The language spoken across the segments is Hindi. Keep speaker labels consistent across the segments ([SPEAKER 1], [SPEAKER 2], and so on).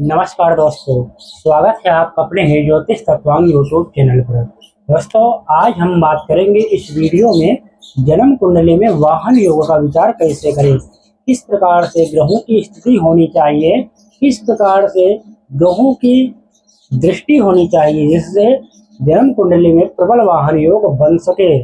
[SPEAKER 1] नमस्कार दोस्तों, स्वागत है आपका अपने ही ज्योतिष तत्वांग यूट्यूब चैनल पर। दोस्तों, आज हम बात करेंगे इस वीडियो में जन्म कुंडली में वाहन योग का विचार कैसे करें, किस प्रकार से ग्रहों की स्थिति होनी चाहिए, किस प्रकार से ग्रहों की दृष्टि होनी चाहिए जिससे जन्म कुंडली में प्रबल वाहन योग बन सके।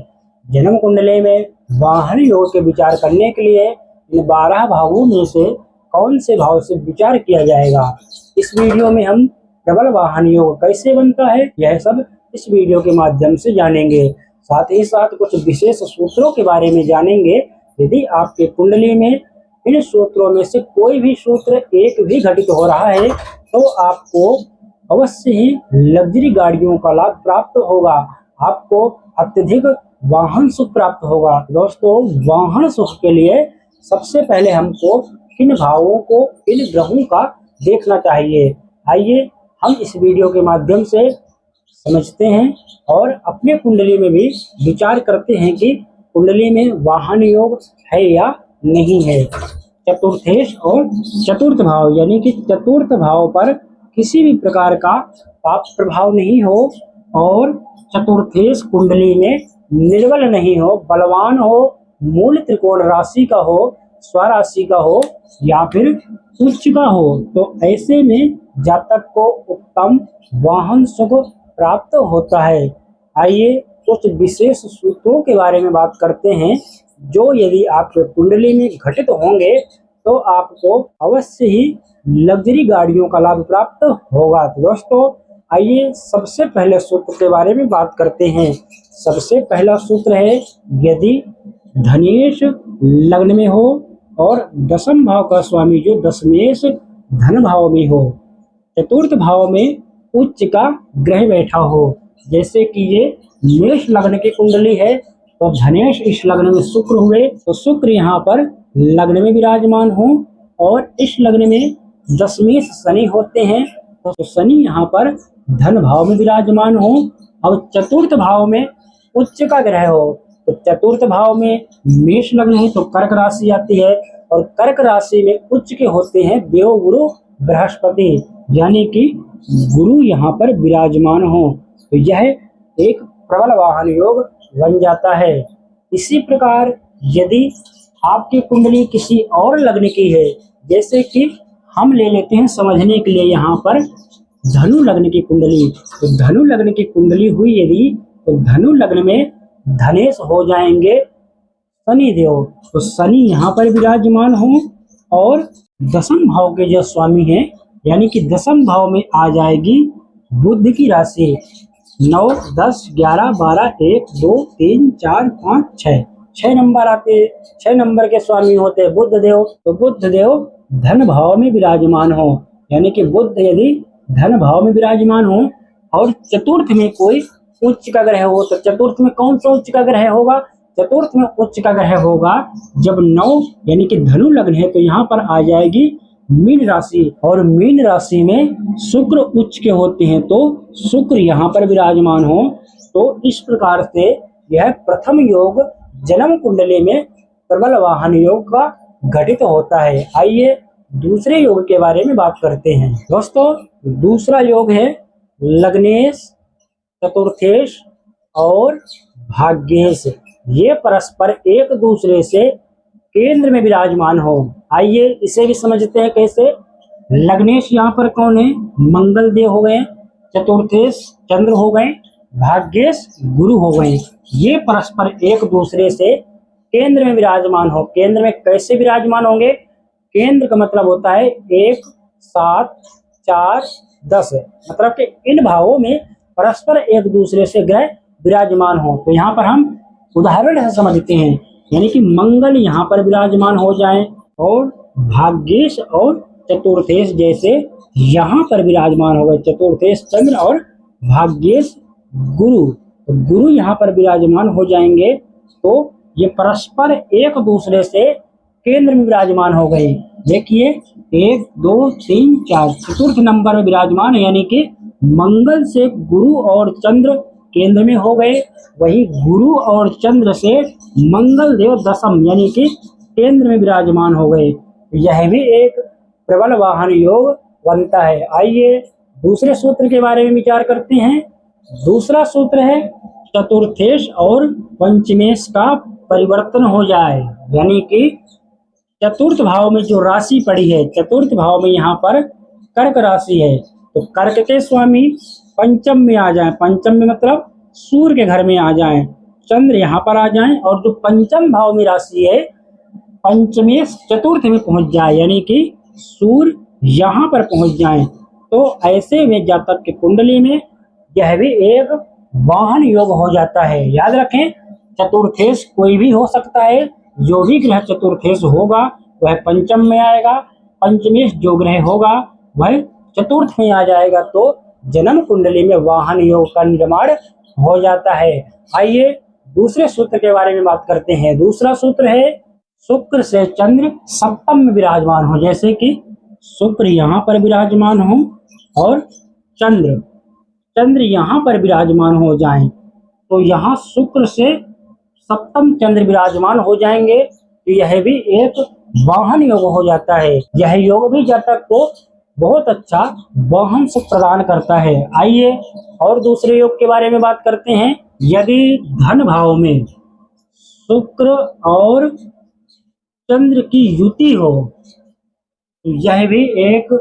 [SPEAKER 1] जन्म कुंडली में वाहन योग के विचार करने के लिए इन 12 भावों में से कौन से भाव से विचार किया जाएगा, इस वीडियो में हम प्रबल वाहन योग कैसे बनता है यह सब इस वीडियो के माध्यम से जानेंगे। साथ ही साथ कुछ विशेष सूत्रों के बारे में जानेंगे। यदि आपके कुंडली में इन सूत्रों में से कोई भी सूत्र एक भी घटित हो रहा है तो आपको अवश्य ही लग्जरी गाड़ियों का लाभ प्राप्त होगा, आपको अत्यधिक वाहन सुख प्राप्त होगा। दोस्तों, वाहन सुख के लिए सबसे पहले हमको किन भावों को, किन ग्रहों का देखना चाहिए, आइए हम इस वीडियो के माध्यम से समझते हैं और अपने कुंडली में भी विचार करते हैं कि कुंडली में वाहन योग है या नहीं है। चतुर्थेश और चतुर्थ भाव यानी कि चतुर्थ भाव पर किसी भी प्रकार का पाप प्रभाव नहीं हो और चतुर्थेश कुंडली में निर्बल नहीं हो, बलवान हो, मूल त्रिकोण राशि का हो, स्वराशि का हो या फिर उच्च का हो, तो ऐसे में जातक को उत्तम वाहन सुख प्राप्त होता है। आइए कुछ विशेष सूत्रों के बारे में बात करते हैं जो यदि आपके कुंडली में घटित होंगे तो आपको अवश्य ही लग्जरी गाड़ियों का लाभ प्राप्त होगा। तो दोस्तों, आइए सबसे पहले सूत्र के बारे में बात करते हैं। सबसे पहला सूत्र है, यदि धनेश लग्न में हो और दशम भाव का स्वामी जो दशमेश धन भाव में हो, चतुर्थ भाव में उच्च का ग्रह बैठा हो, जैसे कि ये मेष लग्न की कुंडली है तो धनेश इस लग्न में शुक्र हुए तो शुक्र यहाँ पर लग्न में विराजमान हो और इस लग्न में दशमेश शनि होते हैं तो शनि यहाँ पर धन भाव में विराजमान हो। अब चतुर्थ भाव में उच्च का ग्रह हो तो चतुर्थ भाव में मेष लग्न है तो कर्क राशि आती है और कर्क राशि में उच्च के होते हैं देव गुरु बृहस्पति, यानी कि गुरु यहाँ पर विराजमान हो तो यह एक प्रबल वाहन योग बन जाता है। इसी प्रकार यदि आपकी कुंडली किसी और लग्न की है, जैसे कि हम ले लेते हैं समझने के लिए यहाँ पर धनु लग्न की कुंडली, तो धनु लग्न की कुंडली हुई यदि तो धनु लग्न में धनेश हो जाएंगे शनि देव, तो शनि यहाँ पर विराजमान हो और दशम भाव के जो स्वामी हैं यानी कि दशम भाव में आ जाएगी बुध की राशि। 9, 10, 11, 12, 1, 2, 3, 4, 5, 6 नंबर आते, 6 नंबर के स्वामी होते हैं बुध देव, तो बुध देव धन भाव में विराजमान हो, यानी कि बुध यदि धन भाव में विराजमान हो और चतुर्थ में कोई उच्च का ग्रह हो, तो चतुर्थ में कौन सा उच्च का ग्रह होगा, चतुर्थ में उच्च का ग्रह होगा जब 9 यानी कि धनु लग्न है तो यहाँ पर आ जाएगी मीन राशि और मीन राशि में शुक्र उच्च के होते हैं तो शुक्र यहाँ पर विराजमान हो। तो इस प्रकार से यह प्रथम योग जन्म कुंडली में प्रबल वाहन योग का घटित होता है। आइए दूसरे योग के बारे में बात करते हैं। दोस्तों, दूसरा योग है लग्नेश, चतुर्थेश और भाग्येश, ये परस्पर एक दूसरे से केंद्र में विराजमान हो। आइए इसे भी समझते हैं कैसे। लग्नेश यहाँ पर कौन है, मंगल देव हो गए, चतुर्थेश चंद्र हो गए, भाग्येश गुरु हो गए, ये परस्पर एक दूसरे से केंद्र में विराजमान हो। केंद्र में कैसे विराजमान होंगे, केंद्र का मतलब होता है 1, 7, 4, 10, मतलब कि इन भावों में परस्पर एक दूसरे से ग्रह विराजमान हो। तो यहाँ पर हम उदाहरण से समझते हैं, यानी कि मंगल यहाँ पर विराजमान हो जाएं और भाग्येश और चतुर्थेश जैसे यहाँ पर विराजमान हो गए, चतुर्थेश चंद्र और भाग्येश गुरु, तो गुरु यहाँ पर विराजमान हो जाएंगे तो ये परस्पर एक दूसरे से केंद्र में विराजमान हो गए। देखिए 1, 2, 3, 4 चतुर्थ नंबर में विराजमान, यानी कि मंगल से गुरु और चंद्र केंद्र में हो गए, वही गुरु और चंद्र से मंगल देव दशम यानी कि केंद्र में विराजमान हो गए। यह भी एक प्रबल वाहन योग बनता है। आइए दूसरे सूत्र के बारे में विचार करते हैं। दूसरा सूत्र है चतुर्थेश और पंचमेश का परिवर्तन हो जाए, यानी कि चतुर्थ भाव में जो राशि पड़ी है, चतुर्थ भाव में यहाँ पर कर्क राशि है, तो कर्क के स्वामी पंचम में आ जाएं। पंचम में मतलब सूर्य के घर में आ जाएं, चंद्र यहाँ पर आ जाएं, और जो पंचम भाव में राशि है पंचमेश चतुर्थ में पहुंच जाए, यानी कि सूर्य यहाँ पर पहुंच जाए, तो ऐसे में जातक की कुंडली में यह भी एक वाहन योग हो जाता है। याद रखें, चतुर्थेश कोई भी हो सकता है, जो भी ग्रह चतुर्थेश होगा वह पंचम में आएगा, पंचमेश जो ग्रह होगा वह चतुर्थ में आ जाएगा, तो जन्म कुंडली में वाहन योग का निर्माण हो जाता है। आइए दूसरे सूत्र के बारे में बात करते हैं। दूसरा सूत्र है शुक्र से चंद्र सप्तम में विराजमान हो, जैसे कि शुक्र यहाँ पर विराजमान हो और चंद्र यहाँ पर विराजमान हो जाएं, तो यहाँ शुक्र से सप्तम चंद्र विराजमान हो जाएंगे, तो यह भी एक वाहन योग हो जाता है। यह योग भी जातक को बहुत अच्छा वाहन सुख प्रदान करता है। आइए और दूसरे योग के बारे में बात करते हैं। यदि धन भाव में शुक्र और चंद्र की युति हो, तो यह भी एक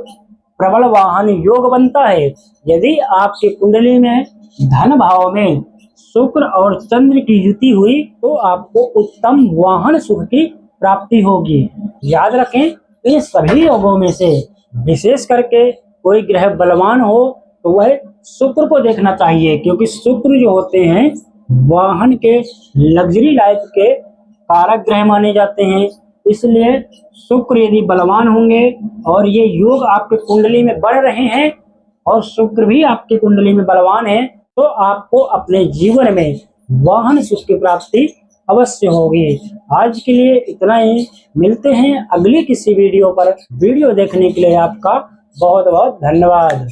[SPEAKER 1] प्रबल वाहन योग बनता है। यदि आपकी कुंडली में धन भाव में शुक्र और चंद्र की युति हुई, तो आपको उत्तम वाहन सुख की प्राप्ति होगी। याद रखें, इन सभी योगों में से विशेष करके कोई ग्रह बलवान हो तो वह शुक्र को देखना चाहिए, क्योंकि शुक्र जो होते हैं वाहन के लग्जरी लाइफ के कारक ग्रह माने जाते हैं। इसलिए शुक्र यदि बलवान होंगे और ये योग आपके कुंडली में बढ़ रहे हैं और शुक्र भी आपकी कुंडली में बलवान है, तो आपको अपने जीवन में वाहन सुख की प्राप्ति अवश्य होगी। आज के लिए इतना ही, मिलते हैं अगली किसी वीडियो पर। वीडियो देखने के लिए आपका बहुत बहुत धन्यवाद।